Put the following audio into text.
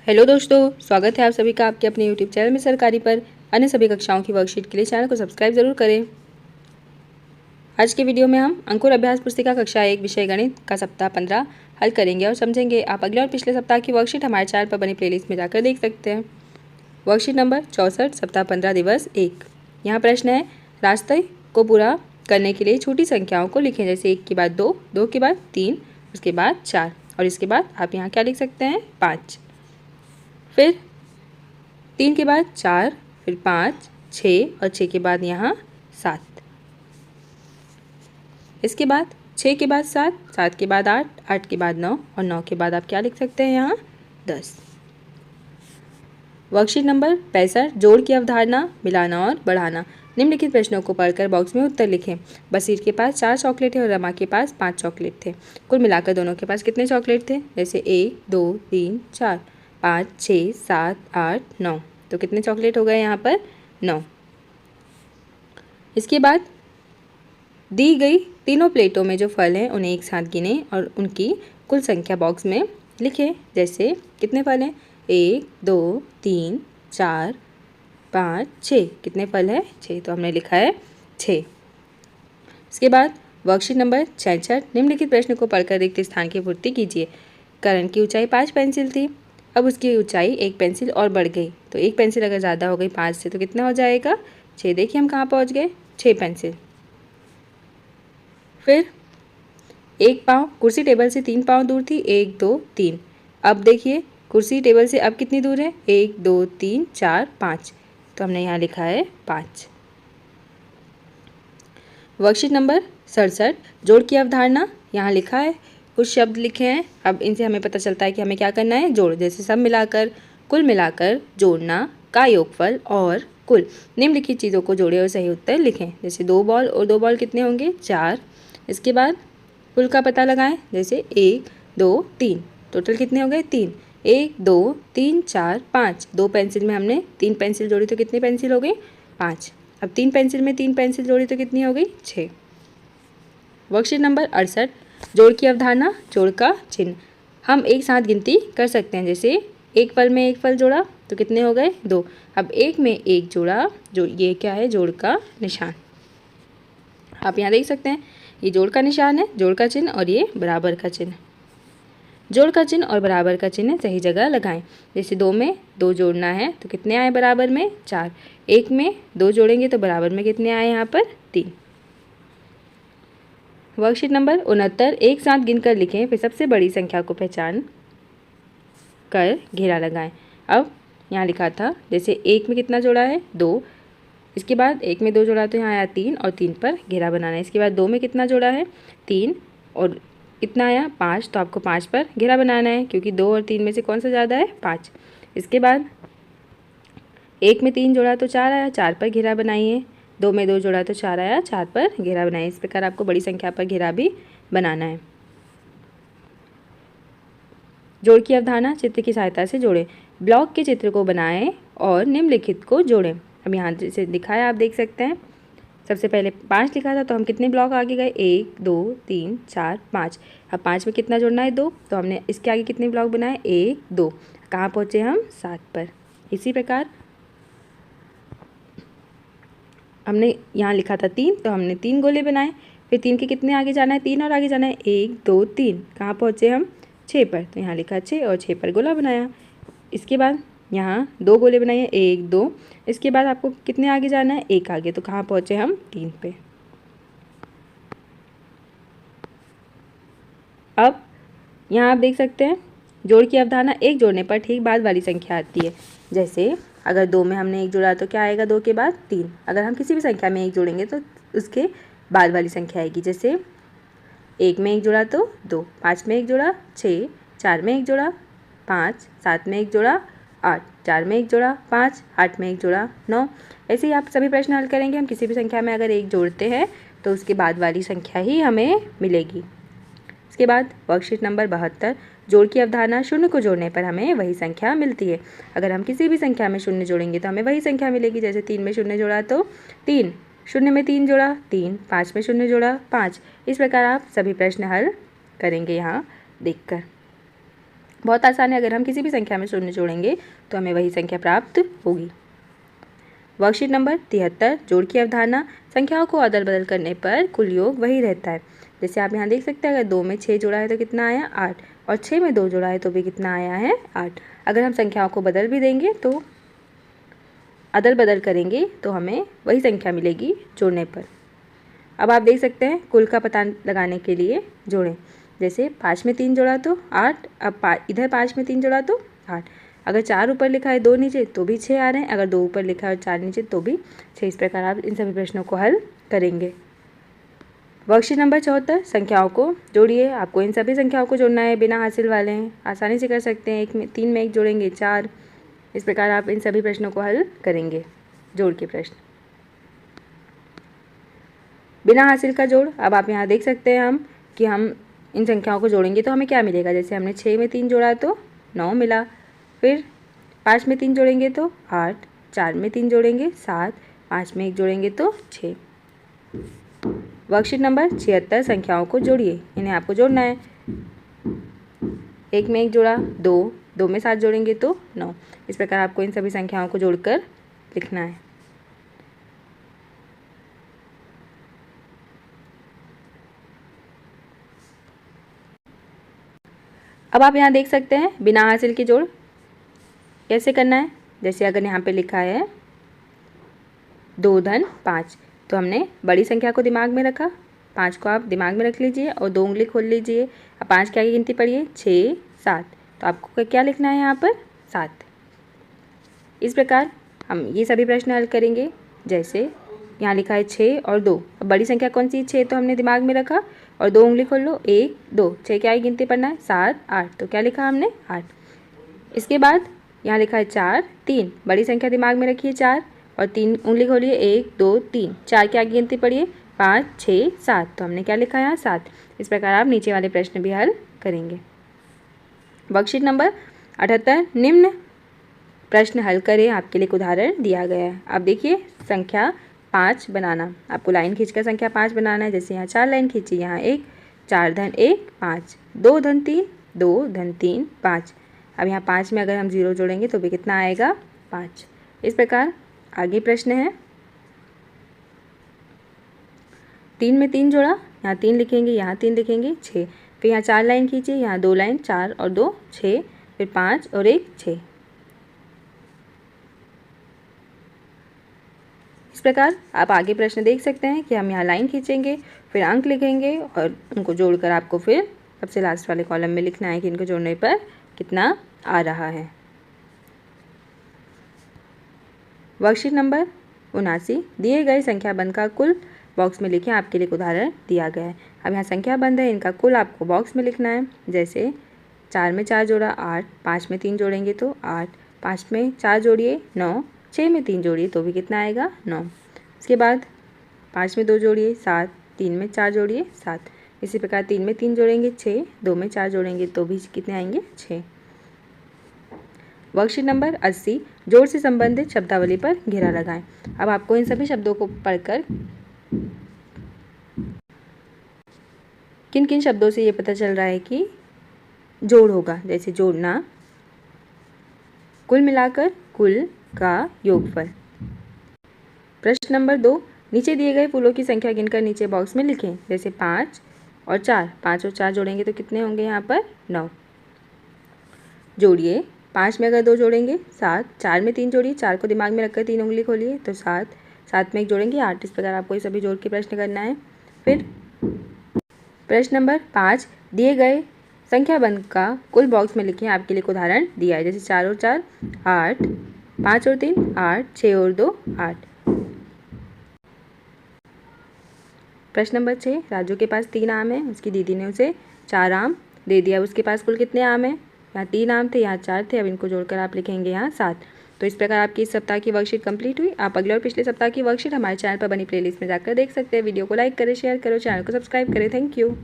Hello दोस्तों, स्वागत है आप सभी का आपके अपने यूट्यूब चैनल में सरकारी पर। अन्य सभी कक्षाओं की वर्कशीट के लिए चैनल को सब्सक्राइब जरूर करें। आज के वीडियो में हम अंकुर अभ्यास पुस्तिका कक्षा 1 विषय गणित का सप्ताह 15 हल करेंगे और समझेंगे। आप अगले और पिछले सप्ताह की वर्कशीट हमारे चैनल पर बनी प्लेलिस्ट में जाकर देख सकते हैं। वर्कशीट नंबर 64 सप्ताह 15 दिवस 1। यहाँ प्रश्न है, रास्ते को पूरा करने के लिए छोटी संख्याओं को लिखें। जैसे 1 के बाद 2, 2 के बाद 3, उसके बाद 4 और इसके बाद आप यहाँ क्या लिख सकते हैं 5। फिर 3 के बाद 4, फिर 5, 6 और 6 के बाद यहाँ 7। इसके बाद 6 के बाद 7, 7 के बाद 8, 8 के बाद 9 और 9 के बाद आप क्या लिख सकते हैं यहाँ 10। वर्कशीट नंबर 65, जोड़ की अवधारणा, मिलाना और बढ़ाना। निम्नलिखित प्रश्नों को पढ़कर बॉक्स में उत्तर लिखें। बसीर के पास 4 चॉकलेट है और रमा के पास 5 चॉकलेट थे। कुल मिलाकर दोनों के पास कितने चॉकलेट थे? जैसे 1, 2, 3, 4, 5, 6, 7, 8, 9। तो कितने चॉकलेट हो गए यहाँ पर? 9। इसके बाद दी गई तीनों प्लेटों में जो फल हैं उन्हें एक साथ गिने और उनकी कुल संख्या बॉक्स में लिखें। जैसे कितने फल हैं? 1, 2, 3, 4, 5, 6। कितने फल है? 6। तो हमने लिखा है 6। इसके बाद वर्कशीट नंबर 66, निम्नलिखित प्रश्न को पढ़कर रिक्त स्थान की पूर्ति कीजिए। करण की ऊंचाई 5 पेंसिल थी, अब उसकी ऊंचाई 1 पेंसिल और बढ़ गई। तो 1 पेंसिल अगर ज़्यादा हो गई 5 से तो कितना हो जाएगा? 6। देखिए हम कहाँ पहुँच गए? 6 पेंसिल। फिर एक पाँव कुर्सी टेबल से 3 पाँव दूर थी, 1, 2, 3। अब देखिए कुर्सी टेबल से अब कितनी दूर है? 1, 2, 3, 4, 5। तो हमने यहाँ लिखा है 5। वर्कशीट नंबर 67, जोड़ की अवधारणा। यहाँ लिखा है, कुछ शब्द लिखे हैं। अब इनसे हमें पता चलता है कि हमें क्या करना है, जोड़। जैसे सब मिलाकर, कुल मिलाकर, जोड़ना, का योगफल और कुल। निम्नलिखित चीज़ों को जोड़े और सही उत्तर लिखें। जैसे 2 बॉल और 2 बॉल कितने होंगे? 4। इसके बाद कुल का पता लगाएं। जैसे 1, 2, 3। टोटल कितने हो गए? 3। 1, 2, 3, 4, 5। 2 पेंसिल में हमने 3 पेंसिल जोड़ी तो कितनी पेंसिल हो गई? 5। अब 3 पेंसिल में 3 पेंसिल जोड़ी तो कितनी हो गई? 6। वर्कशीट नंबर 68, जोड़ की अवधारणा, जोड़ का चिन्ह। हम एक साथ गिनती कर सकते हैं। जैसे एक फल में एक फल जोड़ा तो कितने हो गए? 2। अब एक में एक जोड़ा, जो ये क्या है? जोड़ का निशान। आप यहाँ देख सकते हैं, ये जोड़ का निशान है, जोड़ का चिन्ह, और ये बराबर का चिन्ह। जोड़ का चिन्ह और बराबर का चिन्ह सही जगह लगाएं। जैसे 2 में 2 जोड़ना है तो कितने आए बराबर में? 4। 1 में 2 जोड़ेंगे तो बराबर में कितने आए यहाँ पर? 3। वर्कशीट नंबर 69, एक साथ गिनकर लिखें, फिर सबसे बड़ी संख्या को पहचान कर घेरा लगाएं। अब यहाँ लिखा था, जैसे 1 में कितना जोड़ा है? 2। इसके बाद 1 में 2 जोड़ा तो यहाँ आया 3 और 3 पर घेरा बनाना है। इसके बाद 2 में कितना जोड़ा है? 3 और कितना आया? 5। तो आपको 5 पर घेरा बनाना है, क्योंकि 2 और 3 में से कौन सा ज़्यादा है? 5। इसके बाद 1 में 3 जोड़ा तो 4 आया, 4 पर घेरा बनाइए। 2 में 2 जोड़ा तो 4 आया, 4 पर घेरा बनाइए। इस प्रकार आपको बड़ी संख्या पर घेरा भी बनाना है। जोड़ की अवधारणा, चित्र की सहायता से जोड़ें। ब्लॉक के चित्र को बनाएं और निम्नलिखित को जोड़ें। अब यहाँ से लिखा है, आप देख सकते हैं। सबसे पहले 5 लिखा था तो हम कितने ब्लॉक आगे गए? 1, 2, 3, 4, 5। अब 5 में कितना जोड़ना है? 2। तो हमने इसके आगे कितने ब्लॉक बनाए? 1, 2। कहाँ पहुँचे हम? 7 पर। इसी प्रकार हमने यहाँ लिखा था 3, तो हमने 3 गोले बनाए। फिर 3 के कितने आगे जाना है? 3 और आगे जाना है। 1, 2, 3। कहाँ पहुँचे हम? 6 पर। तो यहाँ लिखा 6 और 6 पर गोला बनाया। इसके बाद यहाँ 2 गोले बनाइए, 1, 2। इसके बाद आपको कितने आगे जाना है? 1 आगे। तो कहाँ पहुँचे हम? 3 पे। अब यहाँ आप देख सकते हैं, जोड़ की अवधारणा, एक जोड़ने पर ठीक बाद वाली संख्या आती है। जैसे अगर 2 में हमने 1 जोड़ा तो क्या आएगा? 2 के बाद 3। अगर हम किसी भी संख्या में 1 जोड़ेंगे तो उसके बाद वाली संख्या आएगी। जैसे 1 में 1 जोड़ा तो 2, 5 में 1 जोड़ा 6, 4 में 1 जोड़ा 5, 7 में 1 जोड़ा 8, 4 में 1 जोड़ा 5, 8 में 1 जोड़ा 9। ऐसे ही आप सभी प्रश्न हल करेंगे। हम किसी भी संख्या में अगर 1 जोड़ते हैं तो उसके बाद वाली संख्या ही हमें मिलेगी। इसके बाद वर्कशीट नंबर 72, जोड़ की अवधारणा, शून्य को जोड़ने पर हमें वही संख्या मिलती है। अगर हम किसी भी संख्या में शून्य जोड़ेंगे तो हमें वही संख्या मिलेगी। जैसे 3 में शून्य जोड़ा तो 3, 0 में 3 जोड़ा 3, 5 में शून्य जोड़ा 5। इस प्रकार आप सभी प्रश्न हल करेंगे यहाँ देखकर। बहुत आसान है, अगर हम किसी भी संख्या में शून्य जोड़ेंगे तो हमें वही संख्या प्राप्त होगी। वर्कशीट नंबर 73, जोड़ की अवधारणा। संख्याओं को अदल बदल करने पर कुल योग वही रहता है। जैसे आप यहाँ देख सकते हैं, अगर 2 में 6 जोड़ा है तो कितना आया 8, और 6 में 2 जोड़ा है तो भी कितना आया है 8। अगर हम संख्याओं को बदल भी देंगे तो अदल बदल करेंगे तो हमें वही संख्या मिलेगी जोड़ने पर। अब आप देख सकते हैं कुल का पता लगाने के लिए जोड़ें। जैसे 5 में 3 जोड़ा तो 8, अब इधर 5 में 3 जोड़ा तो 8। अगर 4 ऊपर लिखा है 2 नीचे तो भी 6 आ रहे हैं, अगर 2 ऊपर लिखा है और 4 नीचे तो भी 6। इस प्रकार आप इन सभी प्रश्नों को हल करेंगे। वर्कशीट नंबर 74, संख्याओं को जोड़िए। आपको इन सभी संख्याओं को जोड़ना है, बिना हासिल वाले हैं, आसानी से कर सकते हैं। 3 में 1 जोड़ेंगे 4। इस प्रकार आप इन सभी प्रश्नों को हल करेंगे, जोड़ के प्रश्न। बिना हासिल का जोड़। अब आप यहाँ देख सकते हैं कि हम इन संख्याओं को जोड़ेंगे तो हमें क्या मिलेगा। जैसे हमने 6 में 3 जोड़ा तो 9 मिला, फिर 5 में 3 जोड़ेंगे तो 8, 4 में 3 जोड़ेंगे 7, 5 में 1 जोड़ेंगे तो 6। वर्कशीट नंबर 76, संख्याओं को जोड़िए। इन्हें आपको जोड़ना है। 1 में 1 जोड़ा 2, 2 में 7 जोड़ेंगे तो 9। इस प्रकार आपको इन सभी संख्याओं को जोड़कर लिखना है। अब आप यहाँ देख सकते हैं बिना हासिल के जोड़ कैसे करना है। जैसे अगर यहाँ पे लिखा है 2 धन 5, तो हमने बड़ी संख्या को दिमाग में रखा, 5 को आप दिमाग में रख लीजिए और 2 उंगली खोल लीजिए। अब 5 की आगे गिनती पढ़िए 6 7, तो आपको क्या लिखना है यहाँ पर 7। इस प्रकार हम ये सभी प्रश्न हल करेंगे। जैसे यहाँ लिखा है 6 और 2, अब बड़ी संख्या कौन सी 6 तो हमने दिमाग में रखा और 2 उंगली खोल लो 1 2, 6 की आगे गिनती पढ़ना है 7 8, तो क्या लिखा हमने 8। इसके बाद यहाँ लिखा है 4 3, बड़ी संख्या दिमाग में रखिए 4 और 3 उंगली खोलिए 1 2 3, 4 की आगे गिनती पढ़िए 5 6 7, तो हमने क्या लिखा है यहाँ 7। इस प्रकार आप नीचे वाले प्रश्न भी हल करेंगे। वर्कशीट नंबर 78, निम्न प्रश्न हल करें। आपके लिए एक उदाहरण दिया गया है। आप देखिए संख्या 5 बनाना, आपको लाइन खींचकर संख्या 5 बनाना है। जैसे यहाँ 4 लाइन खींची, यहाँ 1 4 धन 1 5, 2 धन 3 2 धन 3 5। अब यहाँ 5 में अगर हम 0 जोड़ेंगे तो भी कितना आएगा 5। इस प्रकार आगे प्रश्न है 3 में 3 जोड़ा, यहाँ 3 लिखेंगे, यहाँ 3 लिखेंगे 6, फिर यहाँ 4 लाइन खींचिए, यहाँ 2 लाइन 4 और 2 6, फिर 5 और 1 6। इस प्रकार आप आगे प्रश्न देख सकते हैं कि हम यहाँ लाइन खींचेंगे, फिर अंक लिखेंगे और उनको जोड़कर आपको फिर सबसे लास्ट वाले कॉलम में लिखना है कि इनको जोड़ने पर कितना आ रहा है। वर्कशीट नंबर 79, दिए गए संख्या बंद का कुल बॉक्स में लिखें। आपके लिए एक उदाहरण दिया गया है। अब यहाँ संख्या बंद है, इनका कुल आपको बॉक्स में लिखना है। जैसे 4 में 4 जोड़ा 8, 5 में 3 जोड़ेंगे तो 8, 5 में 4 जोड़िए 9, 6 में 3 जोड़िए तो भी कितना आएगा 9। इसके बाद 5 में 2 जोड़िए 7, 3 में 4 जोड़िए 7। इसी प्रकार 3 में 3 जोड़ेंगे 6, 2 में 4 जोड़ेंगे तो भी कितने आएंगे 6। वर्कशीट नंबर 80, जोड़ से संबंधित शब्दावली पर घेरा लगाएं। अब आपको इन सभी शब्दों को पढ़कर किन किन शब्दों से ये पता चल रहा है कि जोड़ होगा। जैसे जोड़ना, कुल मिलाकर, कुल का योगफल। प्रश्न नंबर 2, नीचे दिए गए फूलों की संख्या गिनकर नीचे बॉक्स में लिखें। जैसे 5 और 4, 5 और 4 जोड़ेंगे तो कितने होंगे यहाँ पर 9। जोड़िए, 5 में अगर 2 जोड़ेंगे 7, 4 में 3 जोड़िए, 4 को दिमाग में रखकर 3 उंगली खोलिए तो 7, 7 में 1 जोड़ेंगे 8। इस प्रकार आपको ये सभी जोड़ के प्रश्न करना है। फिर प्रश्न नंबर 5, दिए गए संख्या बंद का कुल बॉक्स में लिखें। आपके लिए एक उदाहरण दिया है। जैसे 4 और 4 8, 5 और 3 8, 6 और 2 8। प्रश्न नंबर 6, राजू के पास 3 आम हैं, उसकी दीदी ने उसे 4 आम दे दिया। उसके पास कुल कितने आम हैं? यहाँ 3 आम थे, यहाँ 4 थे। अब इनको जोड़कर आप लिखेंगे यहाँ 7। तो इस प्रकार आपकी इस सप्ताह की वर्कशीट कंप्लीट हुई। आप अगले और पिछले सप्ताह की वर्कशीट हमारे चैनल पर बनी प्लेलिस्ट में जाकर देख सकते हैं। वीडियो को लाइक करें, शेयर करो, चैनल को सब्सक्राइब करें। Thank you.